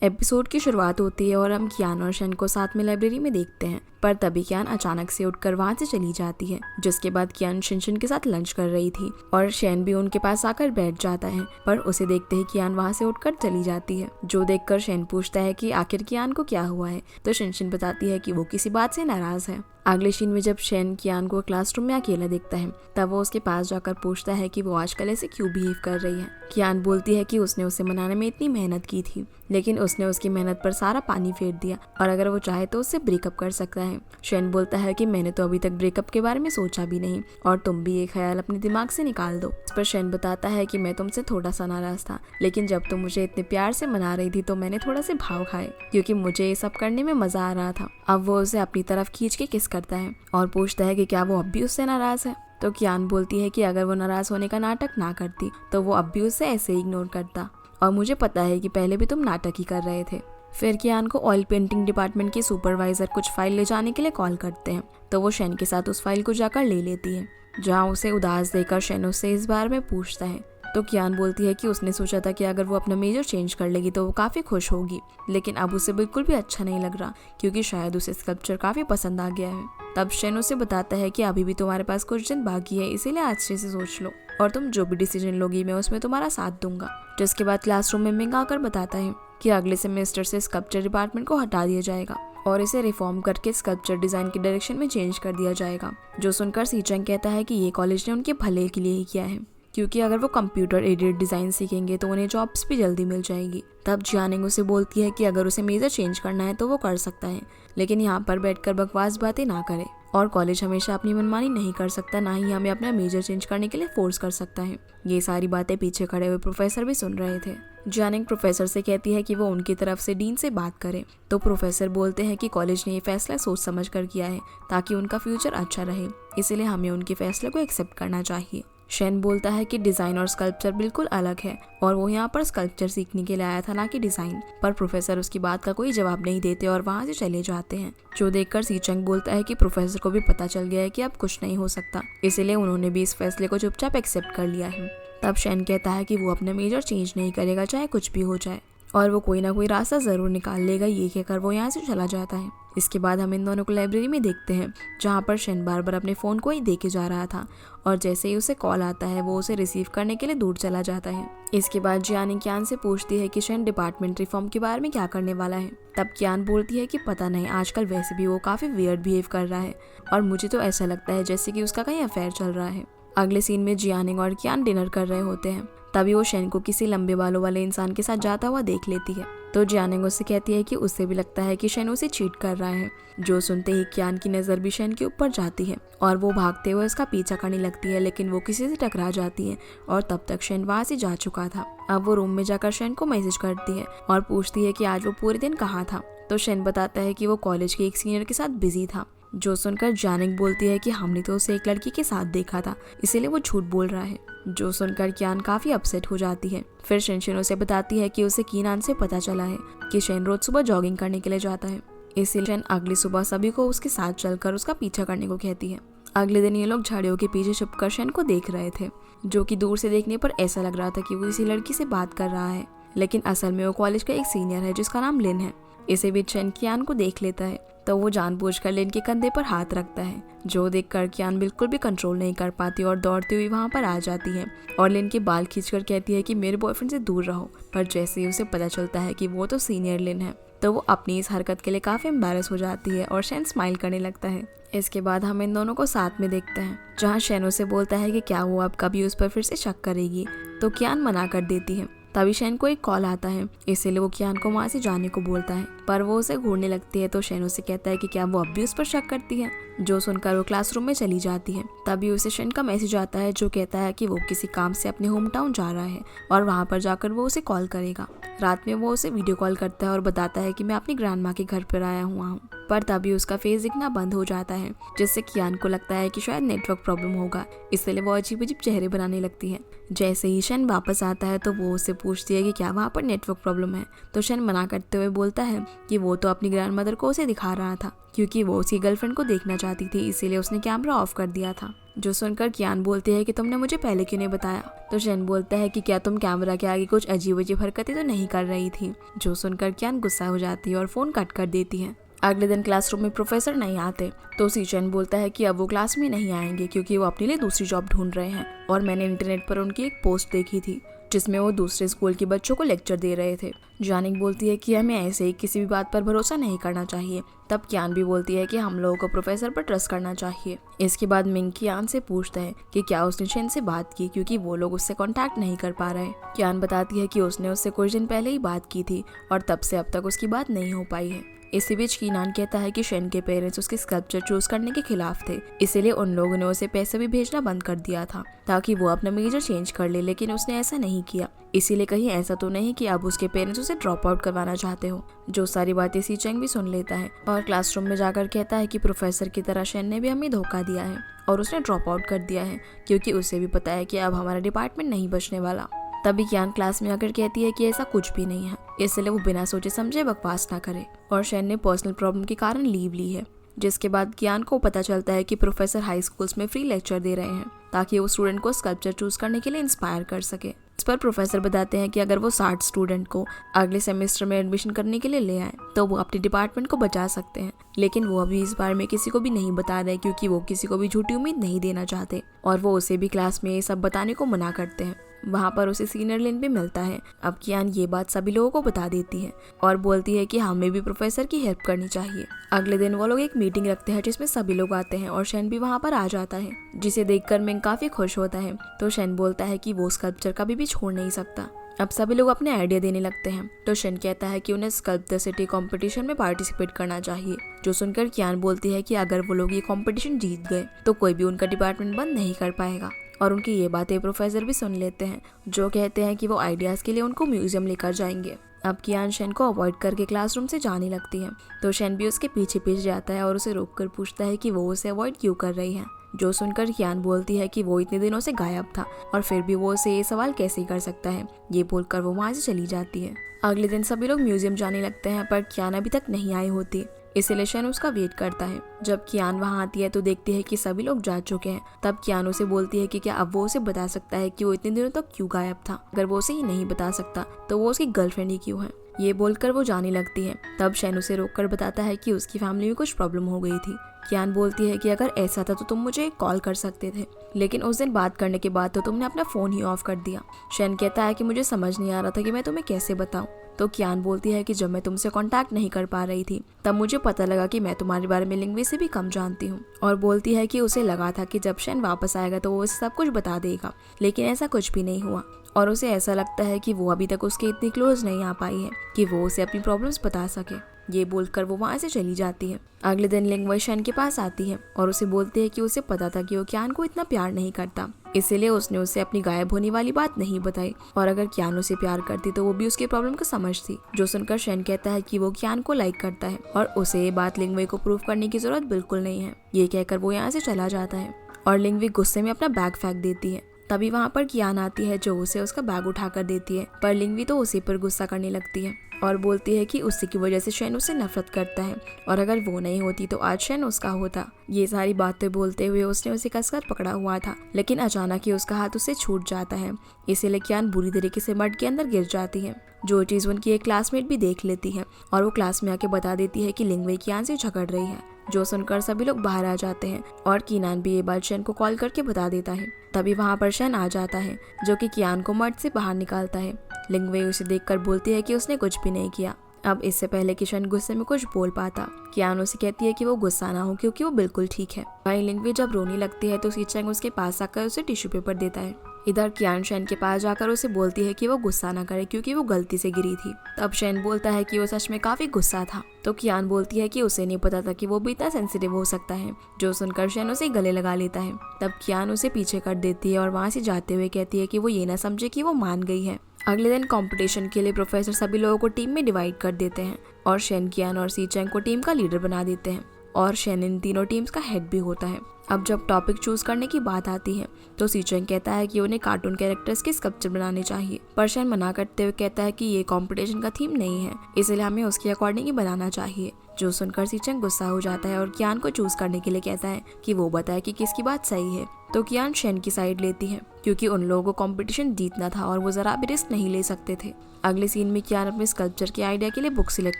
Episode की शुरुआत होती है और हम कियान और शन को साथ में लाइब्रेरी में देखते हैं, पर तभी कियान अचानक से उठकर वहां से चली जाती है। जिसके बाद कियान शिनशिन के साथ लंच कर रही थी और शन भी उनके पास आकर बैठ जाता है, पर उसे देखते ही कियान वहां से उठकर चली जाती है। जो देखकर शन पूछता है कि आखिर कियान को क्या हुआ है, तो शिनशिन बताती है कि वो किसी बात से नाराज है। अगले सीन में जब शन कियान को क्लासरूम में अकेला देखता है, तब वो उसके पास जाकर पूछता है कि वो आजकल ऐसे क्यों बिहेव कर रही है। कियान बोलती है कि उसने उसे मनाने में इतनी मेहनत की थी, लेकिन उसने उसकी मेहनत पर सारा पानी फेर दिया और अगर वो चाहे तो उससे ब्रेकअप कर सकता है। शन बोलता है कि मैंने तो अभी तक ब्रेकअप के बारे में सोचा भी नहीं और तुम भी ये ख्याल अपने दिमाग से निकाल दो। इस पर शन बताता है कि मैं तुमसे थोड़ा सा नाराज था, लेकिन जब तुम मुझे इतने प्यार से मना रही थी तो मैंने थोड़ा से भाव खाए, क्योंकि मुझे ये सब करने में मजा आ रहा था। अब वो उसे अपनी तरफ खींच के किस करता है और पूछता है कि क्या वो अब भी उससे नाराज है। तो कियान बोलती है कि अगर वो नाराज होने का नाटक ना करती तो वो अब भी उसे ऐसे इग्नोर करता, और मुझे पता है कि पहले भी तुम नाटक ही कर रहे थे। फिर कियान को ऑयल पेंटिंग डिपार्टमेंट के सुपरवाइजर कुछ फाइल ले जाने के लिए कॉल करते हैं, तो वो शन के साथ उस फाइल को जाकर ले लेती है, जहाँ उसे उदास देकर शन उससे इस बारे में पूछता है। तो कियान बोलती है कि उसने सोचा था कि अगर वो अपना मेजर चेंज कर लेगी तो वो काफ़ी खुश होगी, लेकिन अब उसे बिल्कुल भी अच्छा नहीं लग रहा, क्योंकि शायद उसे स्कल्पचर काफ़ी पसंद आ गया है। तब शन उसे बताता है कि अभी भी तुम्हारे पास कुछ दिन बाकी है, इसीलिए अच्छे से सोच लो और तुम जो भी डिसीजन लोगी मैं उसमें तुम्हारा साथ दूंगा। जिसके बाद क्लासरूम में मिंग आकर बताता है कि अगले सेमेस्टर से स्कल्पचर डिपार्टमेंट को हटा दिया जाएगा और इसे रिफॉर्म करके स्कल्पचर डिजाइन की डायरेक्शन में चेंज कर दिया जाएगा। जो सुनकर सीचंग कहता है कि ये कॉलेज ने उनके भले के लिए ही किया है, क्योंकि अगर वो कंप्यूटर एडेड डिजाइन सीखेंगे तो उन्हें जॉब्स भी जल्दी मिल जाएगी। तब जियानिंग उसे बोलती है कि अगर उसे मेजर चेंज करना है तो वो कर सकता है, लेकिन यहाँ पर बैठकर बकवास बातें ना करे, और कॉलेज हमेशा अपनी मनमानी नहीं कर सकता, ना ही हमें अपना मेजर चेंज करने के लिए फोर्स कर सकता है। ये सारी बातें पीछे खड़े हुए प्रोफेसर भी सुन रहे थे। जियानिंग प्रोफेसर से कहती है कि वो उनकी तरफ से डीन से बात करे, तो प्रोफेसर बोलते हैं कि कॉलेज ने ये फैसला सोच समझ कर किया है ताकि उनका फ्यूचर अच्छा रहे, इसीलिए हमें उनके फैसले को एक्सेप्ट करना चाहिए। शन बोलता है कि डिजाइन और स्कल्पचर बिल्कुल अलग है और वो यहाँ पर स्कल्पचर सीखने के लिए आया था, ना कि डिजाइन। पर प्रोफेसर उसकी बात का कोई जवाब नहीं देते और वहाँ से चले जाते हैं। जो देखकर सीचंग बोलता है कि प्रोफेसर को भी पता चल गया है कि अब कुछ नहीं हो सकता, इसीलिए उन्होंने भी इस फैसले को चुपचाप एक्सेप्ट कर लिया है। तब शन कहता है कि वो अपना मेजर चेंज नहीं करेगा चाहे कुछ भी हो जाए, और वो कोई ना कोई रास्ता जरूर निकाल लेगा। ये कहकर वो यहाँ से चला जाता है। इसके बाद हम इन दोनों को लाइब्रेरी में देखते हैं, जहाँ पर शन बार बार अपने फ़ोन को ही देखे जा रहा था, और जैसे ही उसे कॉल आता है वो उसे रिसीव करने के लिए दूर चला जाता है। इसके बाद जियानिंग कियान से पूछती है कि शन डिपार्टमेंट रिफॉर्म के बारे में क्या करने वाला है। तब कियान बोलती है कि पता नहीं, आजकल वैसे भी वो काफ़ी वियर्ड बिहेव कर रहा है और मुझे तो ऐसा लगता है जैसे कि उसका कहीं अफेयर चल रहा है। अगले सीन में जियानिंग और कियान डिनर कर रहे होते हैं, तभी वो शन को किसी लंबे बालों वाले इंसान के साथ जाता हुआ देख लेती है। तो जियानिंग उससे कहती है कि उससे भी लगता है कि शन उसे चीट कर रहा है। जो सुनते ही कियान की नज़र भी शन के ऊपर जाती है और वो भागते हुए उसका पीछा करने लगती है, लेकिन वो किसी से टकरा जाती है और तब तक शन वहाँ से जा चुका था। अब वो रूम में जाकर शन को मैसेज करती है और पूछती है कि आज वो पूरे दिन कहाँ था। तो शन बताता है कि वो कॉलेज के एक सीनियर के साथ बिजी था। जो सुनकर जियानिंग बोलती है कि हमने तो उसे एक लड़की के साथ देखा था, इसीलिए वो झूठ बोल रहा है। जो सुनकर कियान काफी अपसेट हो जाती है। फिर शन उसे बताती है कि उसे कीनान से पता चला है कि शन रोज सुबह जॉगिंग करने के लिए जाता है, इसलिए शन अगली सुबह सभी को उसके साथ चलकर उसका पीछा करने को कहती है। अगले दिन ये लोग झाड़ियों के पीछे छुपकर शन को देख रहे थे, जो कि दूर से देखने पर ऐसा लग रहा था कि वो किसी लड़की से बात कर रहा है, लेकिन असल में वो कॉलेज का एक सीनियर है जिसका नाम लिन है। इसे भी शन कियान को देख लेता है, तो वो जानबूझकर लिन के कंधे पर हाथ रखता है। जो देखकर कियान बिल्कुल भी कंट्रोल नहीं कर पाती और दौड़ती हुई वहाँ पर आ जाती है और लिन के बाल खींचकर कहती है कि मेरे बॉयफ्रेंड से दूर रहो। पर जैसे ही उसे पता चलता है कि वो तो सीनियर लिन है, तो वो अपनी इस हरकत के लिए काफी एम्बैरस हो जाती है और शन स्माइल करने लगता है। इसके बाद हम इन दोनों को साथ में देखते हैं, जहाँ शन उसे बोलता है कि क्या वो अब कभी उस पर फिर से शक करेगी, तो कियान मना कर देती है। तभी शन को एक कॉल आता है, इसीलिए वो कियान को वहाँ से जाने को बोलता है, पर वो उसे घूरने लगती है। तो शन उसे कहता है कि क्या वो अब भी उस पर शक करती है। जो सुनकर वो क्लासरूम में चली जाती है। तभी उसे शन का मैसेज आता है, जो कहता है कि वो किसी काम से अपने होम टाउन जा रहा है और वहाँ पर जाकर वो उसे कॉल करेगा। रात में वो उसे वीडियो कॉल करता है और बताता है कि मैं अपनी ग्रैंड माँ के घर पर आया हुआ हूँ, पर तभी उसका फेस दिखना बंद हो जाता है, जिससे कियान को लगता है कि शायद नेटवर्क प्रॉब्लम होगा, इसलिए वो अजीब अजीब चेहरे बनाने लगती है। जैसे ही शन वापस आता है तो वो उससे पूछती है कि क्या वहाँ पर नेटवर्क प्रॉब्लम है, तो शन मना करते हुए बोलता है कि वो तो अपनी ग्रैंड मदर को उसे दिखा रहा था, क्योंकि वो उसकी गर्लफ्रेंड को देखना चाहती थी, इसीलिए उसने कैमरा ऑफ कर दिया था। जो सुनकर कियान बोलती है कि तुमने मुझे पहले क्यों नहीं बताया, तो शन बोलता है कि क्या तुम कैमरा के आगे कुछ अजीब अजीब हरकतें तो नहीं कर रही थी। जो सुनकर कियान गुस्सा हो जाती है और फोन कट कर देती है। अगले दिन क्लासरूम में प्रोफेसर नहीं आते तो सीचन बोलता है कि अब वो क्लास में नहीं आएंगे क्योंकि वो अपने लिए दूसरी जॉब ढूंढ रहे हैं, और मैंने इंटरनेट पर उनकी एक पोस्ट देखी थी जिसमें वो दूसरे स्कूल के बच्चों को लेक्चर दे रहे थे। जानिक बोलती है कि हमें ऐसे ही किसी भी बात पर भरोसा नहीं करना चाहिए। तब कियान भी बोलती है कि हम लोगों को प्रोफेसर पर ट्रस्ट करना चाहिए। इसके बाद मिंग कियान से पूछता है कि क्या उसने शेन से बात की, क्योंकि वो लोग उससे कांटेक्ट नहीं कर पा रहे। कियान बताती है कि उसने उससे कुछ दिन पहले ही बात की थी और तब से अब तक उसकी बात नहीं हो पाई है। इसी बीच कीनान कहता है कि शेन के पेरेंट्स उसके स्कल्पचर चूज करने के खिलाफ थे, इसीलिए उन लोगों ने उसे पैसे भी भेजना बंद कर दिया था ताकि वो अपना मेजर चेंज कर ले, लेकिन उसने ऐसा नहीं किया। इसीलिए कहीं ऐसा तो नहीं कि अब उसके पेरेंट्स उसे ड्रॉप आउट करवाना चाहते हो। जो सारी बातें सी चेंग भी सुन लेता है और क्लासरूम में जाकर कहता है कि प्रोफेसर की तरह शेन ने भी हमें धोखा दिया है और उसने ड्रॉप आउट कर दिया है, क्योंकि उसे भी पता है कि अब हमारा डिपार्टमेंट नहीं बचने वाला। तभी कियान क्लास में आकर कहती है कि ऐसा कुछ भी नहीं है, इसलिए वो बिना सोचे समझे बकवास ना करे, और शेन ने पर्सनल प्रॉब्लम के कारण लीव ली है। जिसके बाद कियान को पता चलता है कि प्रोफेसर हाई स्कूल्स में फ्री लेक्चर दे रहे हैं ताकि वो स्टूडेंट को स्कल्पचर चूज करने के लिए इंस्पायर कर सके। इस पर प्रोफेसर बताते हैं कि अगर वो 60 स्टूडेंट को अगले सेमेस्टर में एडमिशन करने के लिए ले आए तो वो अपने डिपार्टमेंट को बचा सकते हैं, लेकिन वो अभी इस बारे में किसी को भी नहीं बता रहे क्योंकि वो किसी को भी झूठी उम्मीद नहीं देना चाहते, और वो उसे भी क्लास में ये सब बताने को मना करते हैं। वहाँ पर उसे सीनियर लिन भी मिलता है। अब कियान ये बात सभी लोगों को बता देती है और बोलती है कि हमें भी प्रोफेसर की हेल्प करनी चाहिए। अगले दिन वो लोग एक मीटिंग रखते हैं जिसमें सभी लोग आते हैं और शेन भी वहाँ पर आ जाता है, जिसे देखकर मिंग काफी खुश होता है। तो शेन बोलता है कि वो स्कल्पचर कभी भी छोड़ नहीं सकता। अब सभी लोग अपने आइडिया देने लगते हैं तो शेन कहता है कि उन्हें स्कल्प द सिटी कंपटीशन में पार्टिसिपेट करना चाहिए। जो सुनकर कियान बोलती है कि अगर वो लोग ये कंपटीशन जीत गए तो कोई भी उनका डिपार्टमेंट बंद नहीं कर पाएगा, और उनकी ये बातें प्रोफेसर भी सुन लेते हैं, जो कहते हैं कि वो आइडियाज के लिए उनको म्यूजियम लेकर जाएंगे। अब कियान शेन को अवॉइड करके क्लासरूम से जाने लगती है तो शेन भी उसके पीछे पीछे जाता है और उसे रोककर पूछता है कि वो उसे अवॉइड क्यों कर रही है। जो सुनकर कियान बोलती है कि वो इतने दिनों से गायब था और फिर भी वो उसे ये सवाल कैसे कर सकता है। ये बोलकर वो वहाँ से चली जाती है। अगले दिन सभी लोग म्यूजियम जाने लगते हैं पर कियान अभी तक नहीं आई होती, इसीलिए शेन उसका वेट करता है। जब कियान वहाँ आती है तो देखती है कि सभी लोग जा चुके हैं। तब कियान उसे बोलती है कि क्या अब वो उसे बता सकता है कि वो इतने दिनों तक क्यों गायब था। अगर वो उसे ही नहीं बता सकता तो वो उसकी गर्लफ्रेंड ही क्यों है। ये बोलकर वो जाने लगती है। तब शेन उसे रोककर बताता है कि उसकी फैमिली में कुछ प्रॉब्लम हो गई थी। कियान बोलती है कि अगर ऐसा था तो तुम मुझे कॉल कर सकते थे, लेकिन उस दिन बात करने के बाद तो तुमने अपना फोन ही ऑफ कर दिया। शेन कहता है कि मुझे समझ नहीं आ रहा था कि मैं तुम्हें कैसे बताऊं। तो कियान बोलती है कि जब मैं तुमसे कांटेक्ट नहीं कर पा रही थी तब मुझे पता लगा कि मैं तुम्हारे बारे में लिंग्वे से भी कम जानती हूँ, और बोलती है कि उसे लगा था कि जब शेन वापस आएगा तो वो उसे सब कुछ बता देगा, लेकिन ऐसा कुछ भी नहीं हुआ, और उसे ऐसा लगता है कि वो अभी तक उसके इतनी क्लोज नहीं आ पाई है कि वो उसे अपनी प्रॉब्लम्स बता सके। ये बोलकर वो वहाँ से चली जाती है। अगले दिन लिंगवे शेन के पास आती है और उसे बोलती है कि उसे पता था कि वो कियान को इतना प्यार नहीं करता, इसीलिए उसने उसे अपनी गायब होने वाली बात नहीं बताई, और अगर कियान उसे प्यार करती तो वो भी उसके प्रॉब्लम को समझती। जो सुनकर शेन कहता है कि वो कियान को लाइक करता है और उसे ये बात लिंगवे को प्रूव करने की जरूरत बिल्कुल नहीं है। ये कहकर वो यहाँ से चला जाता है और लिंगवे गुस्से में अपना बैग फेंक देती है। तभी वहाँ पर कियान आती है जो उसे उसका बैग उठा कर देती है, पर लिंगवी तो उसी पर गुस्सा करने लगती है और बोलती है कि उसी की वजह से शेन उससे नफरत करता है और अगर वो नहीं होती तो आज शेन उसका होता। ये सारी बातें बोलते हुए उसने उसे कसकर पकड़ा हुआ था, लेकिन अचानक ही उसका हाथ उससे छूट जाता है, इसीलिए कियान बुरी तरीके से मड के अंदर गिर जाती है। जो चीज उनकी एक क्लासमेट भी देख लेती है और वो क्लास में आके बता देती है कि लिंगवे कियान से झगड़ रही है। जो सुनकर सभी लोग बाहर आ जाते हैं और कीनान भी ये बात शेन को कॉल करके बता देता है। तभी वहाँ पर शेन आ जाता है जो कि कियान को मर्द से बाहर निकालता है। लिंगवे उसे देखकर बोलती है कि उसने कुछ भी नहीं किया। अब इससे पहले कि शेन गुस्से में कुछ बोल पाता, कियान उसे कहती है कि वो गुस्सा ना हो क्योंकि वो बिल्कुल ठीक है। वहीं लिंगवे जब रोने लगती है तो सीचेंग उसके पास आकर उसे टिश्यू पेपर देता है। इधर कियान शेन के पास जाकर उसे बोलती है कि वो गुस्सा ना करे क्योंकि वो गलती से गिरी थी। तब शेन बोलता है कि वो सच में काफी गुस्सा था। तो कियान बोलती है कि उसे नहीं पता था कि वो भी इतना सेंसिटिव हो सकता है। जो सुनकर शेन उसे गले लगा लेता है। तब कियान उसे पीछे कर देती है और वहाँ से जाते हुए कहती है कि वो ये ना समझे कि वो मान गई है। अगले दिन कंपटीशन के लिए प्रोफेसर सभी लोगों को टीम में डिवाइड कर देते हैं। और शेन, कियान और सी चैंग को टीम का लीडर बना देते हैं और शेन इन तीनों टीम्स का हेड भी होता है। अब जब टॉपिक चूज करने की बात आती है तो सी चैंग कहता है कि उन्हें कार्टून कैरेक्टर्स के स्कल्पचर बनाने चाहिए, पर शेन मना करते हुए कहता है कि ये कंपटीशन का थीम नहीं है, इसलिए हमें उसके अकॉर्डिंग ही बनाना चाहिए। जो सुनकर सी चैंग गुस्सा हो जाता है और कियान को चूज करने के लिए कहता है कि वो बताए कि किसकी बात सही है। तो कियान शेन की साइड लेती है क्योंकि उन लोगों को कंपटीशन जीतना था और वो जरा भी रिस्क नहीं ले सकते थे। अगले सीन में कियान अपने स्कल्पचर के आइडिया के लिए बुक सिलेक्ट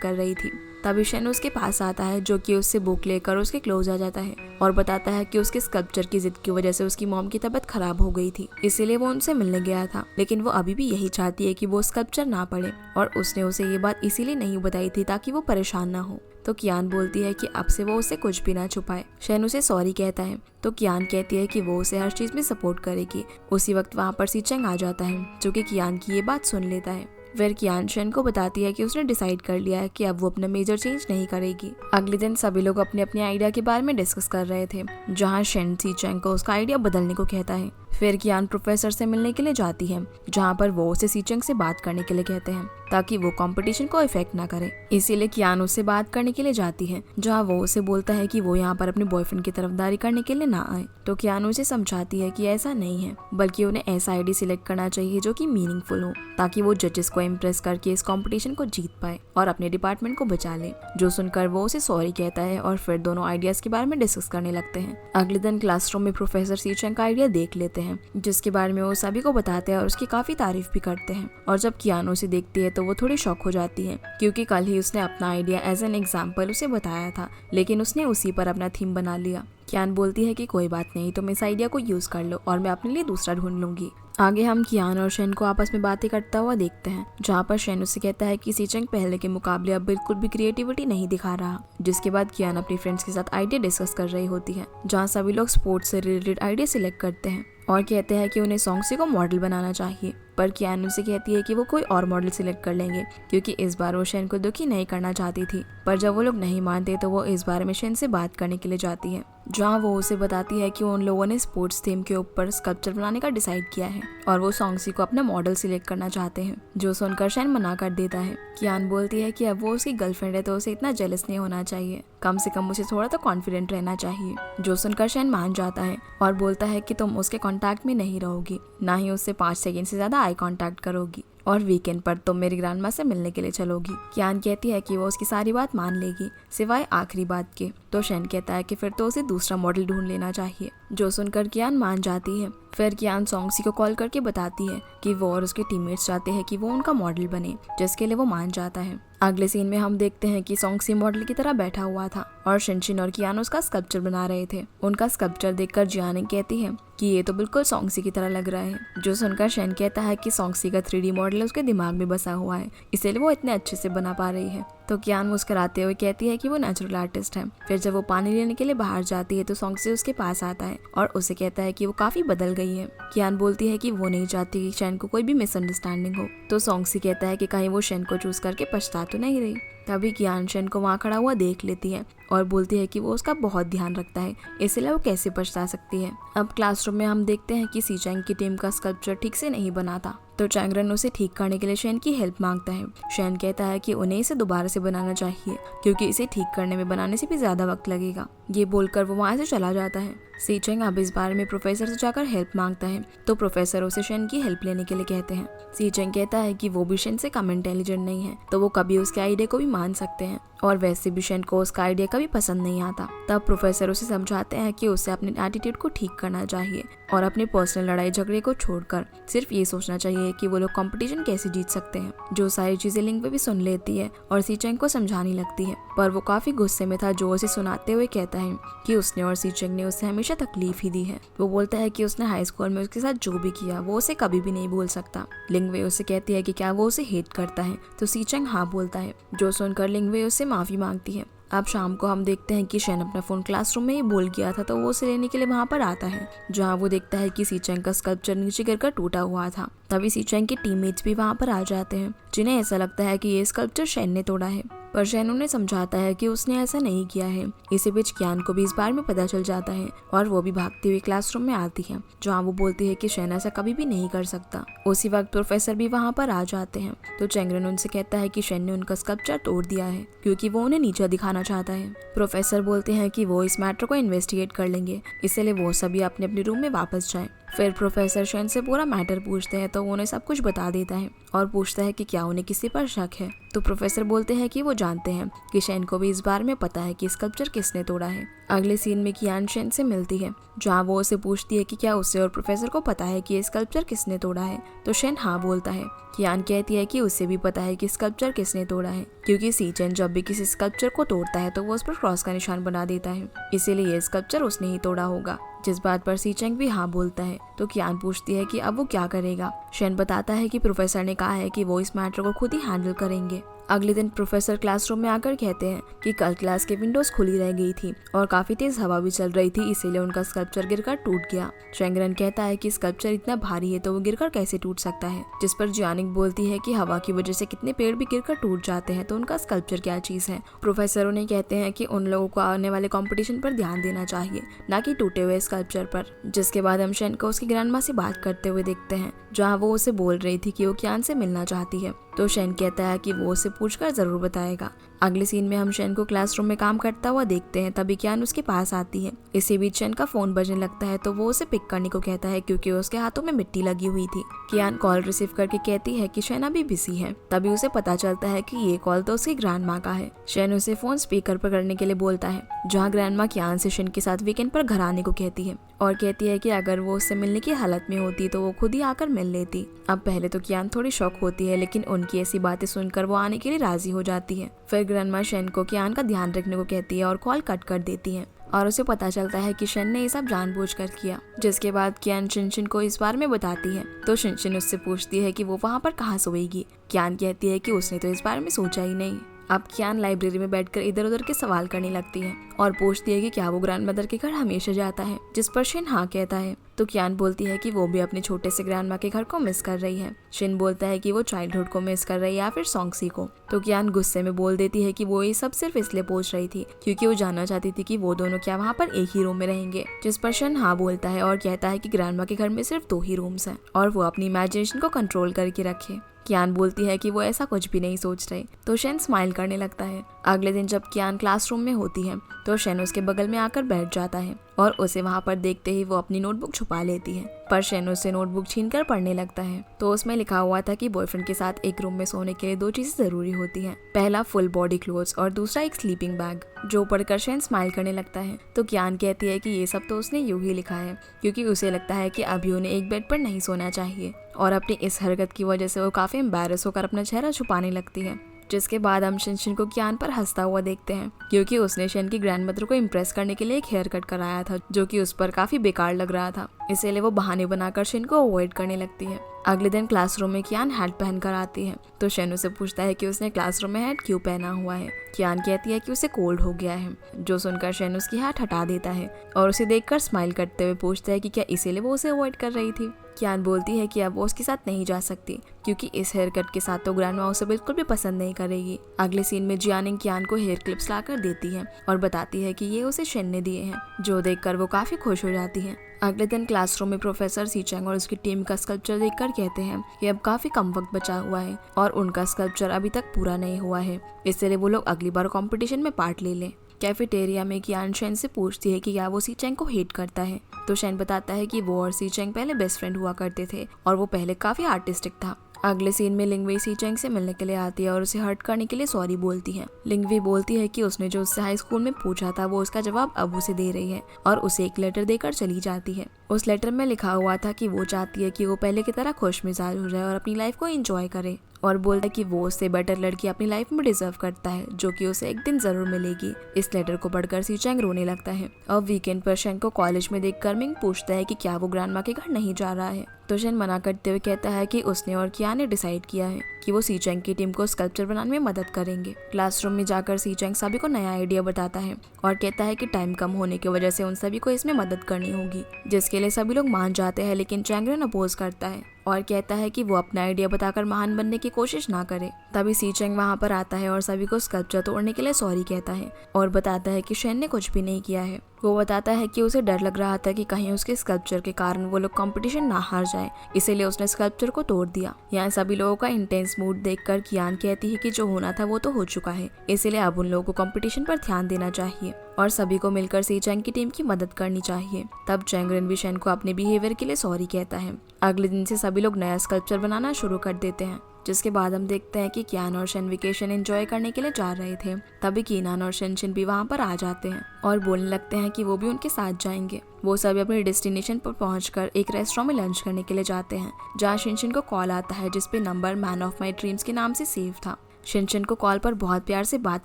कर रही थी, तभी शेन उसके पास आता है जो कि उससे बुक लेकर उसके क्लोज आ जाता है और बताता है कि उसके स्कल्पचर की जिद की वजह से उसकी मॉम की तबीयत खराब हो गई थी, इसीलिए वो उनसे मिलने गया था, लेकिन वो अभी भी यही चाहती है कि वो स्कल्पचर ना पढ़े और उसने उसे ये बात इसीलिए नहीं बताई थी ताकि वो परेशान ना हो। तो कियान बोलती है कि अब से वो उससे कुछ भी ना छुपाए। शेन उसे सॉरी कहता है तो कियान कहती है कि वो उसे हर चीज में सपोर्ट करेगी। उसी वक्त वहाँ पर सी चैंग आ जाता है जो कि कियान की ये बात सुन लेता है। फिर कियान शेन को बताती है कि उसने डिसाइड कर लिया है कि अब वो अपना मेजर चेंज नहीं करेगी। अगले दिन सभी लोग अपने अपने आइडिया के बारे में डिस्कस कर रहे थे, जहाँ शेन सी चैंग को उसका आइडिया बदलने को कहता है। फिर कियान प्रोफेसर से मिलने के लिए जाती है, जहाँ पर वो उसे सी चैंग से बात करने के लिए कहते हैं ताकि वो कंपटीशन को इफेक्ट ना करे। इसीलिए कियान उससे बात करने के लिए जाती है, जहाँ वो उसे बोलता है कि वो यहाँ पर अपने बॉयफ्रेंड की तरफदारी करने के लिए ना आए। तो कियान उसे समझाती है कि ऐसा नहीं है, बल्कि उन्हें ऐसा आईडी सिलेक्ट करना चाहिए जो कि मीनिंगफुल हो, ताकि वो जजेस को इम्प्रेस करके इस कंपटीशन को जीत पाए और अपने डिपार्टमेंट को बचा ले। जो सुनकर वो उसे सॉरी कहता है और फिर दोनों आइडियाज के बारे में डिस्कस करने लगते हैं। अगले दिन क्लासरूम में प्रोफेसर सी चैंग का आइडिया देख लेते हैं, जिसके बारे में वो सभी को बताते हैं और उसकी काफी तारीफ भी करते हैं। और जब कियान उसे देखती है तो वो थोड़ी शॉक हो जाती है, क्योंकि कल ही उसने अपना आइडिया एज एन एग्जाम्पल उसे बताया था, लेकिन उसने उसी पर अपना थीम बना लिया। कियान बोलती है कि कोई बात नहीं, तुम इस आइडिया को यूज कर लो और मैं अपने लिए दूसरा ढूंढ लूंगी। आगे हम कियान और शेन को आपस में बातें करता हुआ देखते हैं, जहाँ पर शेन उसे कहता है कि सी चैंग पहले के मुकाबले अब बिल्कुल भी क्रिएटिविटी नहीं दिखा रहा। जिसके बाद कियान अपनी फ्रेंड्स के साथ आइडिया डिस्कस कर रही होती है, जहाँ सभी लोग स्पोर्ट्स से रिलेटेड आइडिया सिलेक्ट करते हैं और कहते हैं कि उन्हें सॉन्गसी को मॉडल बनाना चाहिए। पर कियान उसे कहती है कि वो कोई और मॉडल सिलेक्ट कर लेंगे, क्योंकि इस बार वो शेन को दुखी नहीं करना चाहती थी। पर जब वो लोग नहीं मानते तो वो इस बारे में शेन से बात करने के लिए जाती है, जहाँ वो उसे बताती है कि उन लोगों ने स्पोर्ट्स थीम के ऊपर स्कल्पचर बनाने का डिसाइड किया है और वो सॉन्गसी को अपना मॉडल सिलेक्ट करना चाहते हैं। जो सुनकर शेन मना कर देता है। कियान बोलती है कि अब वो उसकी गर्लफ्रेंड है तो उसे इतना जेलस नहीं होना चाहिए, कम से कम उसे थोड़ा तो कॉन्फिडेंट रहना चाहिए। जो सुनकर शेन मान जाता है और बोलता है कि तुम उसके कॉन्टैक्ट में नहीं रहोगी, ना ही उससे 5 सेकंड से ज्यादा आई कॉन्टैक्ट करोगी और वीकेंड पर तुम मेरी ग्रैंडमा से मिलने के लिए चलोगी। कियान कहती है कि वो उसकी सारी बात मान लेगी सिवाय आखिरी बात के। तो शेन कहता है कि फिर तो उसे दूसरा मॉडल ढूंढ लेना चाहिए। जो सुनकर कियान मान जाती है। फिर कियान सॉन्गसी को कॉल करके बताती है कि वो और उसके टीममेट्स चाहते हैं कि वो उनका मॉडल बने, जिसके लिए वो मान जाता है। अगले सीन में हम देखते हैं कि सॉन्गसी मॉडल की तरह बैठा हुआ था और शिनशिन और कियान उसका स्कल्पचर बना रहे थे। उनका स्कल्पचर देखकर जियानिंग कहती है कि ये तो बिल्कुल सॉन्गसी की तरह लग रहा है। जो सुनकर शेन कहता है कि सॉन्गसी का 3D मॉडल उसके दिमाग में बसा हुआ है, इसलिए वो इतने अच्छे से बना पा रही है। तो कियान मुस्कुराते हुए कहती है कि वो नेचुरल आर्टिस्ट है। फिर जब वो पानी लेने के लिए बाहर जाती है तो सॉन्गसी उसके पास आता है और उसे कहता है कि वो काफी बदल गई है। कियान बोलती है कि वो नहीं चाहती कि शेन को कोई भी मिसअंडरस्टैंडिंग हो। तो सॉन्गसी कहता है कि कहीं वो शेन को चूज करके पछता तो नहीं रही। तभी कियान शेन को वहाँ खड़ा हुआ देख लेती है और बोलती है कि वो उसका बहुत ध्यान रखता है, इसलिए वो कैसे पछता सकती है। अब क्लासरूम में हम देखते हैं कि सी चैंग की टीम का स्कल्पचर ठीक से नहीं बना था, तो चैंगरन उसे ठीक करने के लिए शेन की हेल्प मांगता है। शेन कहता है कि उन्हें इसे दोबारा से बनाना चाहिए, क्योंकि इसे ठीक करने में बनाने से भी ज्यादा वक्त लगेगा। ये बोलकर वो वहाँ से चला जाता है। सी चैंग अब इस बारे में प्रोफेसर से जाकर हेल्प मांगता है, तो प्रोफेसर उसे शेन की हेल्प लेने के लिए कहते हैं। सी चैंग कहता है कि वो भी शेन से कम इंटेलिजेंट नहीं है, तो वो कभी उसके आइडिया को भी मान सकते हैं, और वैसे भी शेन को उसका आइडिया कभी पसंद नहीं आता। तब प्रोफेसर उसे समझाते हैं कि उसे अपने एटीट्यूड को ठीक करना चाहिए और अपने पर्सनल लड़ाई झगड़े को छोड़कर सिर्फ ये सोचना चाहिए कि वो लोग कंपटीशन कैसे जीत सकते हैं। जो सारी चीजें लिंग भी सुन लेती है और सी चैंग को समझाने लगती है, पर वो काफी गुस्से में था। जो उसे सुनाते हुए कहता है कि उसने और सी चैंग ने उसे हमेशा तकलीफ ही दी है। वो बोलता है कि उसने हाई स्कूल में उसके साथ जो भी किया वो उसे कभी भी नहीं भूल सकता। लिंगवे उससे कहती है कि क्या वो उसे हेट करता है, तो सी चैंग हाँ बोलता है। जो सुनकर लिंगवे उससे माफी मांगती है। अब शाम को हम देखते हैं कि शेन अपना फोन क्लासरूम में ही भूल गया था, तो वो उसे लेने के लिए वहाँ पर आता है, जहाँ वो देखता है कि सी चैंग का स्कल्पचर नीचे गिरकर टूटा हुआ था। तभी सी चैंग के टीममेट्स भी वहाँ पर आ जाते हैं, जिन्हें ऐसा लगता है कि ये स्कल्पचर शेन ने तोड़ा है। पर शेन उन्हें समझाता है कि उसने ऐसा नहीं किया है। इसी बीच कियान को भी इस बारे में पता चल जाता है और वो भी भागती हुई क्लासरूम में आती है, जहाँ वो बोलती है कि शेन ऐसा कभी भी नहीं कर सकता। उसी वक्त प्रोफेसर भी वहाँ पर आ जाते हैं, तो चैंगरन उनसे कहता है कि शेन ने उनका स्कल्पचर तोड़ दिया है क्योंकि वो उन्हें नीचा दिखाना चाहता है। प्रोफेसर बोलते हैं कि वो इस मैटर को इन्वेस्टिगेट कर लेंगे, इसलिए वो सभी अपने अपने रूम में वापस जाएं। फिर प्रोफेसर शेन से पूरा मैटर पूछते हैं, तो वो उन्हें सब कुछ बता देता है और पूछता है कि क्या उन्हें किसी पर शक है। तो प्रोफेसर बोलते हैं कि वो जानते हैं कि शेन को भी इस बारे में पता है कि स्कल्पचर किसने तोड़ा है। अगले सीन में कियान शेन से मिलती है, जहाँ वो उसे पूछती है कि क्या उसे और प्रोफेसर को पता है कि ये स्कल्पचर किसने तोड़ा है। तो शेन हाँ बोलता है। कियान कहती है कि उसे भी पता है कि स्कल्पचर किसने तोड़ा है, क्योंकि सीचेन जब भी किसी स्कल्पचर को तोड़ता है तो वो उस पर क्रॉस का निशान बना देता है, इसीलिए ये स्कल्पचर उसने ही तोड़ा होगा। जिस बात पर सीचेंग भी हाँ बोलता है। तो कियान पूछती है कि अब वो क्या करेगा। शेन बताता है कि प्रोफेसर ने कहा है कि वो इस मैटर को खुद ही हैंडल करेंगे। अगले दिन प्रोफेसर क्लासरूम में आकर कहते हैं कि कल क्लास की विंडोज खुली रह गई थी और काफी तेज हवा भी चल रही थी, इसीलिए उनका स्कल्पचर गिरकर टूट गया। चैंगरन कहता है कि स्कल्पचर इतना भारी है तो वो गिरकर कैसे टूट सकता है, जिस पर जियानिंग बोलती है कि हवा की वजह से कितने पेड़ भी गिरकर टूट जाते हैं, तो उनका स्कल्पचर क्या चीज है। प्रोफेसर उन्हें कहते हैं कि उन लोगों को आने वाले कॉम्पिटिशन पर ध्यान देना चाहिए, न कि टूटे हुए स्कल्पचर पर। जिसके बाद हम शेन को उसकी ग्रैंडमा से बात करते हुए देखते हैं, जहाँ वो उसे बोल रही थी कि वो कियान से मिलना चाहती है। तो शेन कहता है कि वो उसे पूछकर जरूर बताएगा। अगले सीन में हम शेन को क्लासरूम में काम करता हुआ देखते हैं, तभी कियान उसके पास आती है। इसी बीच शेन का फोन बजने लगता है, तो वो उसे पिक करने को कहता है क्योंकि उसके हाथों में मिट्टी लगी हुई थी। कियान कॉल रिसीव करके कहती है कि शेन अभी बिजी है। तभी उसे पता चलता है कि ये कॉल तो उसकी ग्रैंडमा का है। शेन उसे फोन स्पीकर पर करने के लिए बोलता है, जहाँ ग्रैंडमा कियान से शेन के साथ वीकेंड पर घर आने को कहती है और कहती है कि अगर वो उससे मिलने की हालत में होती तो वो खुद ही आकर मिल लेती। अब पहले तो कियान थोड़ी शॉक होती है, लेकिन उनकी ऐसी बातें सुनकर वो आने के लिए राजी हो जाती है। फिर ग्रैंडमा शेन को कियान का ध्यान रखने को कहती है और कॉल कट कर देती है और उसे पता चलता है कि शेन ने ये सब जानबूझकर किया। जिसके बाद कियान शिनशिन को इस बारे में बताती है, तो शिनशिन उससे पूछती है कि वो वहाँ पर कहाँ सोएगी। कियान कहती है कि उसने तो इस बारे में सोचा ही नहीं। अब कियान लाइब्रेरी में बैठकर इधर उधर के सवाल करने लगती है और पूछती है कि क्या वो ग्रैंडमदर के घर हमेशा जाता है, जिस पर शिन हाँ कहता है। तो कियान बोलती है कि वो भी अपने छोटे से ग्रैंडमा के घर को मिस कर रही है। शिन बोलता है कि वो चाइल्डहुड को मिस कर रही है या फिर सॉन्गसी को। तो कियान गुस्से में बोल देती है कि वो ये सब सिर्फ इसलिए पूछ रही थी क्योंकि वो जानना चाहती थी कि वो दोनों क्या वहाँ पर एक ही रूम में रहेंगे, जिस पर शिन हाँ बोलता है और कहता है कि ग्रैंडमा के घर में सिर्फ 2 ही रूम्स हैं और वो अपनी इमेजिनेशन को कंट्रोल करके रखे। कियान बोलती है कि वो ऐसा कुछ भी नहीं सोच रही, तो शेन स्माइल करने लगता है। अगले दिन जब कियान क्लासरूम में होती है तो शेन उसके बगल में आकर बैठ जाता है और उसे वहाँ पर देखते ही वो अपनी नोटबुक छुपा लेती है, पर शेन उससे नोटबुक छीनकर पढ़ने लगता है। तो उसमें लिखा हुआ था कि बॉयफ्रेंड के साथ एक रूम में सोने के लिए 2 चीजें जरूरी होती हैं, पहला फुल बॉडी क्लोथ्स और दूसरा एक स्लीपिंग बैग। जो पढ़कर शेन स्माइल करने लगता है। तो कियान कहती है कि ये सब तो उसने यूं ही लिखा है क्योंकि उसे लगता है कि अभी उन्हें एक बेड पर नहीं सोना चाहिए और अपनी इस हरकत की वजह से वो काफी एम्बैरस होकर अपना चेहरा छुपाने लगती है। जिसके बाद हम शिनशिन को कियान पर हंसता हुआ देखते हैं क्योंकि उसने शेन की ग्रैंडमदर को इम्प्रेस करने के लिए एक हेयर कट कराया था जो कि उस पर काफी बेकार लग रहा था, इसीलिए वो बहाने बनाकर शेन को अवॉइड करने लगती है। अगले दिन क्लासरूम में कियान हैट पहनकर आती है, तो शेन उसे पूछता है कि उसने क्लासरूम में हैट क्यों पहना हुआ है। कियान कहती है कि उसे कोल्ड हो गया है, जो सुनकर शेन उसकी हैट हटा देता है और उसे देखकर स्माइल करते हुए पूछता है कि क्या इसीलिए वो उसे अवॉइड कर रही थी। कियान बोलती है कि अब वो उसके साथ नहीं जा सकती क्योंकि इस हेयर कट के साथ तो ग्रैंडमा उसे बिल्कुल भी पसंद नहीं करेगी। अगले सीन में जियानिंग कियान को हेयर क्लिप्स लाकर देती है और बताती है कि ये उसे शेन ने दिए हैं, जो देखकर वो काफी खुश हो जाती है। अगले दिन क्लासरूम में प्रोफेसर सीचेंग और उसकी टीम का स्कल्पचर देखकर कहते हैं कि अब काफी कम वक्त बचा हुआ है और उनका स्कल्पचर अभी तक पूरा नहीं हुआ है, इसलिए वो लोग अगली बार कंपटीशन में पार्ट ले लें। कैफेटेरिया में कियान शेन से पूछती है कि क्या वो सीचेंग को हेट करता है, तो शेन बताता है कि वो और सीचेंग पहले बेस्ट फ्रेंड हुआ करते थे और वो पहले काफी आर्टिस्टिक था। अगले सीन में लिंगवी सीचेंग से मिलने के लिए आती है और उसे हर्ट करने के लिए सॉरी बोलती है। लिंगवी बोलती है कि उसने जो उससे हाई स्कूल में पूछा था वो उसका जवाब अब उसे दे रही है और उसे एक लेटर देकर चली जाती है। उस लेटर में लिखा हुआ था कि वो चाहती है कि वो पहले की तरह खुश मिजाज हो जाए और अपनी लाइफ को एंजॉय करे और बोलता है कि वो उससे बेटर लड़की अपनी लाइफ में डिजर्व करता है जो कि उसे एक दिन जरूर मिलेगी। इस लेटर को पढ़कर सीचेंग रोने लगता है और वीकेंड पर शेन को कॉलेज में देखकर मिंग पूछता है कि क्या वो ग्रैंडमा के घर नहीं जा रहा है, तो शेन मना करते हुए कहता है कि उसने और कियान ने डिसाइड किया है कि वो सीचेंग की टीम को स्कल्पचर बनाने में मदद करेंगे। क्लासरूम में जाकर सीचेंग सभी को नया आइडिया बताता है और कहता है कि टाइम कम होने की वजह से उन सभी को इसमें मदद करनी होगी, जिसके लिए सभी लोग मान जाते हैं, लेकिन चैंगरन अपोज करता है और कहता है कि वो अपना आइडिया बताकर महान बनने की कोशिश ना करे। तभी सी चेंग वहाँ पर आता है और सभी को स्कल्पचर तोड़ने के लिए सॉरी कहता है और बताता है कि शेन ने कुछ भी नहीं किया है। वो बताता है कि उसे डर लग रहा था कि कहीं उसके स्कल्पचर के कारण वो लोग कंपटीशन ना हार जाए, इसीलिए उसने स्कल्पचर को तोड़ दिया। यहाँ सभी लोगों का इंटेंस मूड देखकर कियान कहती है कि जो होना था वो तो हो चुका है, इसीलिए अब उन लोगों को कंपटीशन पर ध्यान देना चाहिए और सभी को मिलकर सी चेंग की टीम की मदद करनी चाहिए। तब चैंगरेन भी शेन को अपने बिहेवियर के लिए सॉरी कहता है। अगले दिन से सभी लोग नया स्कल्पचर बनाना शुरू कर देते हैं, जिसके बाद हम देखते हैं कि कियान और शेन वेकेशन एंजॉय करने के लिए जा रहे थे। तभी कीनान और शिनशिन भी वहाँ पर आ जाते हैं और बोलने लगते हैं कि वो भी उनके साथ जाएंगे। वो सभी अपने डेस्टिनेशन पर पहुंचकर एक रेस्टोरेंट में लंच करने के लिए जाते हैं, जहाँ शिनशिन को कॉल आता है जिसपे number man of my dreams के नाम से सेव था। शिनशिन को कॉल पर बहुत प्यार से बात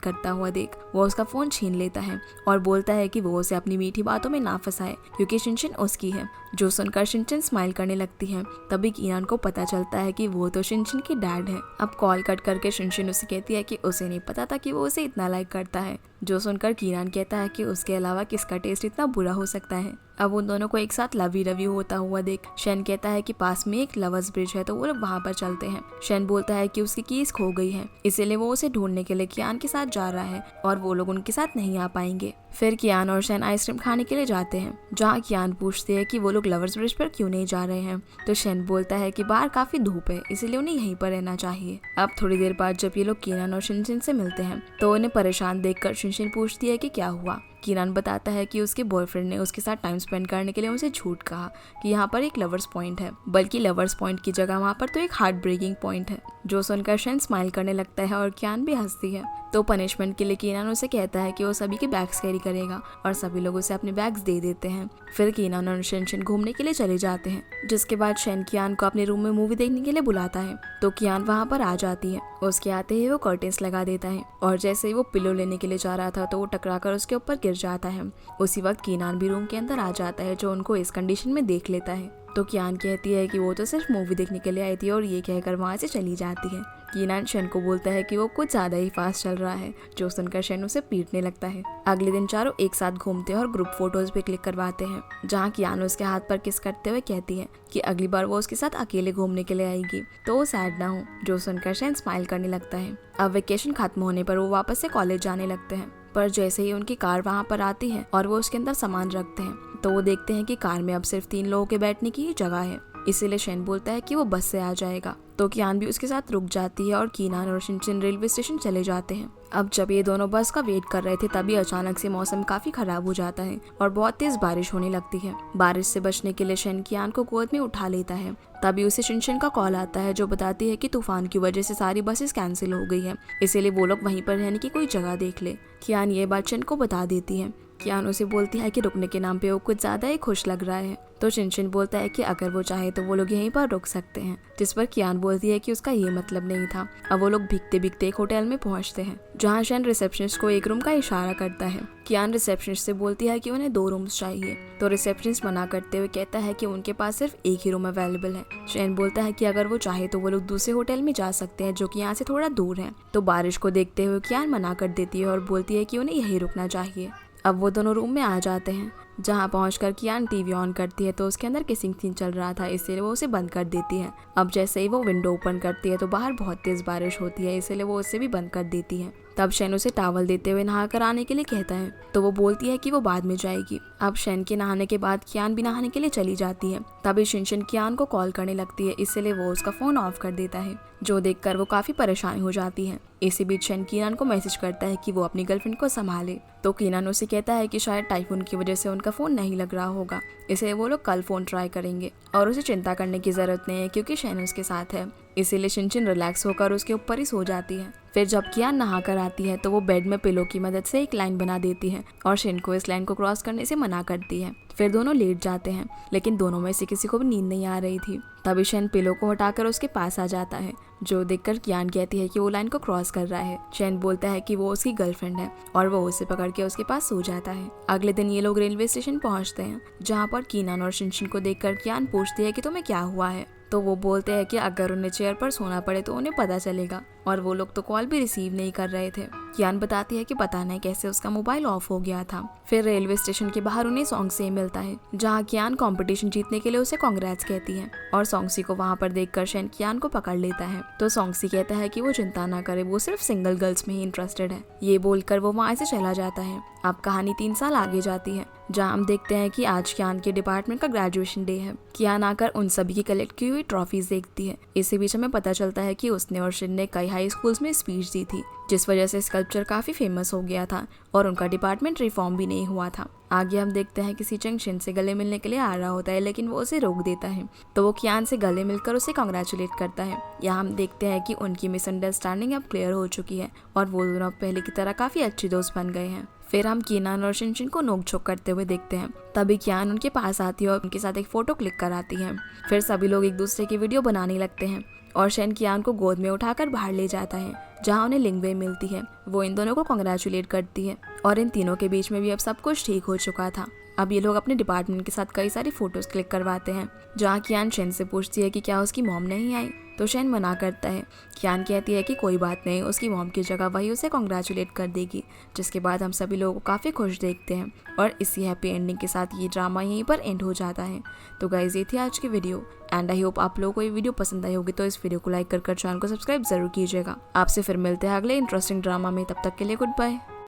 करता हुआ देख वो उसका फोन छीन लेता है और बोलता है कि वो उसे अपनी मीठी बातों में ना फंसाए क्योंकि शिनशिन उसकी है। जो सुनकर शिनशिन स्माइल करने लगती है। तभी कीनान को पता चलता है कि वो तो शिनशिन की डैड है। अब कॉल कट करके शिनशिन उसे कहती है कि उसे नहीं पता था कि वो उसे इतना लाइक करता है। जो सुनकर कीनान कहता है कि उसके अलावा किसका टेस्ट इतना बुरा हो सकता है। अब उन दोनों को एक साथ लवी रवी होता हुआ देख शेन कहता है कि पास में एक लवर्स ब्रिज है तो वो लोग वहाँ पर चलते हैं। शेन बोलता है कि उसकी कीज खो गई है, इसीलिए वो उसे ढूंढने के लिए कियान के साथ जा रहा है और वो लोग उनके साथ नहीं आ पाएंगे। फिर कियान और शेन आइसक्रीम खाने के लिए जाते हैं, जहाँ कियान पूछते हैं कि वो लोग लवर्स ब्रिज पर क्यों नहीं जा रहे हैं। तो शेन बोलता है कि बाहर काफी धूप है, इसलिए उन्हें यहीं पर रहना चाहिए। अब थोड़ी देर बाद जब ये लोग कियान और शिनशिन से मिलते हैं तो उन्हें परेशान देखकर शिनशिन पूछती है कि क्या हुआ। कियान बताता है कि उसके बॉयफ्रेंड ने उसके साथ टाइम स्पेंड करने के लिए उनसे झूठ कहा कि यहाँ पर एक लवर्स पॉइंट है, बल्कि लवर्स पॉइंट की जगह वहाँ पर तो एक हार्ट ब्रेकिंग पॉइंट है। जो सुनकर शेन स्माइल करने लगता है और कियान भी हंसती है। तो पनिशमेंट के लिए कियान उसे कहता है कि वो सभी के बैग्स कैरी करेगा और सभी लोग उसे अपने बैग्स दे देते हैं। फिर कियान और शिनशिन घूमने के लिए चले जाते हैं, जिसके बाद शेन कियान को अपने रूम में मूवी देखने के लिए बुलाता है। तो कियान वहाँ पर आ जाती है। उसके आते ही वो कर्टेन्स लगा देता है और जैसे ही वो पिलो लेने के लिए जा रहा था तो वो टकराकर उसके ऊपर गिर जाता है। उसी वक्त कियान भी रूम के अंदर आ जाता है, जो उनको इस कंडीशन में देख लेता है। तो कियान कहती है कि वो तो सिर्फ मूवी देखने के लिए आई थी और ये कहकर वहाँ से चली जाती है। कियान शेन को बोलता है कि वो कुछ ज्यादा ही फास्ट चल रहा है, जो सुनकर शेन उसे पीटने लगता है। अगले दिन चारों एक साथ घूमते हैं और ग्रुप फोटोज पे क्लिक करवाते हैं, जहाँ कियान उसके हाथ पर किस करते हुए कहती है कि अगली बार वो उसके साथ अकेले घूमने के लिए आएगी तो वो सैड ना हो। जो सुनकर शेन स्माइल करने लगता है। अब वेकेशन खत्म होने पर वो वापस से कॉलेज जाने लगते हैं, पर जैसे ही उनकी कार वहाँ पर आती है और वो उसके अंदर सामान रखते हैं तो वो देखते हैं कि कार में अब सिर्फ 3 लोगों के बैठने की ही जगह है। इसीलिए शेन बोलता है कि वो बस से आ जाएगा। तो कियान भी उसके साथ रुक जाती है और कियान और शिनशिन रेलवे स्टेशन चले जाते हैं। अब जब ये दोनों बस का वेट कर रहे थे तभी अचानक से मौसम काफी खराब हो जाता है और बहुत तेज बारिश होने लगती है। बारिश से बचने के लिए शेन कियान को गोद में उठा लेता है। तभी उसे शिनशिन का कॉल आता है, जो बताती है कि तूफान की वजह से सारी बसेस कैंसिल हो गई है, इसीलिए वो लोग वहीं पर रहने की कोई जगह देख ले। कियान ये बात शेन को बता देती है। कियान उसे बोलती है कि रुकने के नाम पे वो कुछ ज्यादा ही खुश लग रहा है। तो शिनशिन बोलता है कि अगर वो चाहे तो वो लोग यहीं पर रुक सकते हैं, जिस पर कियान बोलती है कि उसका ये मतलब नहीं था। अब वो लोग भीगते भीगते एक होटल में पहुंचते हैं, जहां शेन रिसेप्शनिस्ट को एक रूम का इशारा करता है। कियान रिसेप्शनिस्ट से बोलती है कि उन्हें 2 रूम्स चाहिए, तो रिसेप्शनिस्ट मना करते हुए कहता है कि उनके पास सिर्फ एक ही रूम अवेलेबल है। शेन बोलता है कि अगर वो चाहे तो वो लोग दूसरे होटल में जा सकते हैं, जो कि यहाँ से थोड़ा दूर है। तो बारिश को देखते हुए कियान मना कर देती है और बोलती है कि उन्हें यहीं रुकना चाहिए। अब वो दोनों रूम में आ जाते हैं, जहाँ पहुंचकर कियान टीवी ऑन करती है तो उसके अंदर किसिंग सीन चल रहा था, इसलिए वो उसे बंद कर देती है। अब जैसे ही वो विंडो ओपन करती है तो बाहर बहुत तेज बारिश होती है, इसलिए वो उसे भी बंद कर देती है। तब शेन उसे टॉवल देते हुए नहा कर आने के लिए कहता है, तो वो बोलती है कि वो बाद में जाएगी। अब शेन के नहाने के बाद कियान भी नहाने के लिए चली जाती है। तभी शिनशिन कियान को कॉल करने लगती है, इसलिए वो उसका फोन ऑफ कर देता है, जो देखकर वो काफी परेशान हो जाती है। इसी बीच शेन कियान को मैसेज करता है कि वो अपनी गर्लफ्रेंड को संभाले। तो कियान उसे कहता है कि शायद टाइफून की वजह से उनका फोन नहीं लग रहा होगा, इसलिए वो लोग कल फोन ट्राई करेंगे और उसे चिंता करने की जरूरत नहीं है क्योंकि शेन उसके साथ है। इसीलिए शिनशिन रिलैक्स होकर उसके ऊपर ही सो जाती है। फिर जब कियान नहा कर आती है तो वो बेड में पिलो की मदद से एक लाइन बना देती है और शेन को इस लाइन को क्रॉस करने से मना करती है। फिर दोनों लेट जाते हैं, लेकिन दोनों में से किसी को भी नींद नहीं आ रही थी। तभी शेन पिलो को हटाकर उसके पास आ जाता है, जो देखकर कियान कहती है कि वो लाइन को क्रॉस कर रहा है। शेन बोलता है कि वो उसकी गर्लफ्रेंड है और वो उसे पकड़ के उसके पास सो जाता है। अगले दिन ये लोग रेलवे स्टेशन पहुंचते हैं, जहाँ पर कियान और शिनशिन को देखकर कियान पूछती है कि तुम्हें क्या हुआ है। तो वो बोलते हैं कि अगर उन्हें चेयर पर सोना पड़े तो उन्हें पता चलेगा, और वो लोग तो कॉल भी रिसीव नहीं कर रहे थे। कियान बताती है कि पता नहीं कैसे उसका मोबाइल ऑफ हो गया था। फिर रेलवे स्टेशन के बाहर उन्हें सॉन्गसी मिलता है, जहाँ कियान कंपटीशन जीतने के लिए उसे कांग्रेट्स कहती है, और सॉन्गसी को वहाँ पर देखकर शेन कियान को पकड़ लेता है। तो सॉन्गसी कहता है कि वो चिंता ना करे, वो सिर्फ सिंगल गर्ल्स में ही इंटरेस्टेड है। ये बोलकर वो वहाँ से चला जाता है। अब कहानी 3 साल आगे जाती है, जहाँ हम देखते हैं कि आज कियान के डिपार्टमेंट का ग्रेजुएशन डे है। कियान आकर उन सभी की कलेक्ट की हुई ट्रॉफीज देखती है। इसी बीच हमें पता चलता है कि उसने और शिन ने कई हाई स्कूल्स में स्पीच दी थी, जिस वजह से स्कल्पचर काफी फेमस हो गया था और उनका डिपार्टमेंट रिफॉर्म भी नहीं हुआ था। आगे हम देखते हैं कि सीचेंग शिन से गले मिलने के लिए आ रहा होता है, लेकिन वो उसे रोक देता है। तो वो कियान से गले मिलकर उसे कांग्रेचुलेट करता है। यहाँ हम देखते हैं कि उनकी मिसअंडरस्टैंडिंग अब क्लियर हो चुकी है और वो दोनों पहले की तरह काफी अच्छे दोस्त बन गए हैं। फिर हम कियान और शिन को नोकझोंक करते हुए देखते हैं। तभी कियान उनके पास आती है और उनके साथ एक फोटो क्लिक कराती है। फिर सभी लोग एक दूसरे की वीडियो बनाने लगते हैं और शेन कियान को गोद में उठाकर बाहर ले जाता है, जहाँ उन्हें लिंगवे मिलती है। वो इन दोनों को कांग्रेचुलेट करती है और इन तीनों के बीच में भी अब सब कुछ ठीक हो चुका था। अब ये लोग अपने डिपार्टमेंट के साथ कई सारी फोटोज क्लिक करवाते हैं, जहाँ कियान शेन से पूछती है कि क्या उसकी मॉम नहीं आई, तो शेन मना करता है। कियान कहती है कि कोई बात नहीं, उसकी मॉम की जगह वही उसे कांग्रेचुलेट कर देगी। जिसके बाद हम सभी लोगों को काफ़ी खुश देखते हैं और इसी हैप्पी एंडिंग के साथ ये ड्रामा यहीं पर एंड हो जाता है। तो गाइस, ये थी आज की वीडियो एंड आई होप आप लोगों को ये वीडियो पसंद आई होगी। तो इस वीडियो को लाइक कर चैनल को सब्सक्राइब जरूर कीजिएगा। आपसे फिर मिलते हैं अगले इंटरेस्टिंग ड्रामा में। तब तक के लिए गुड बाय।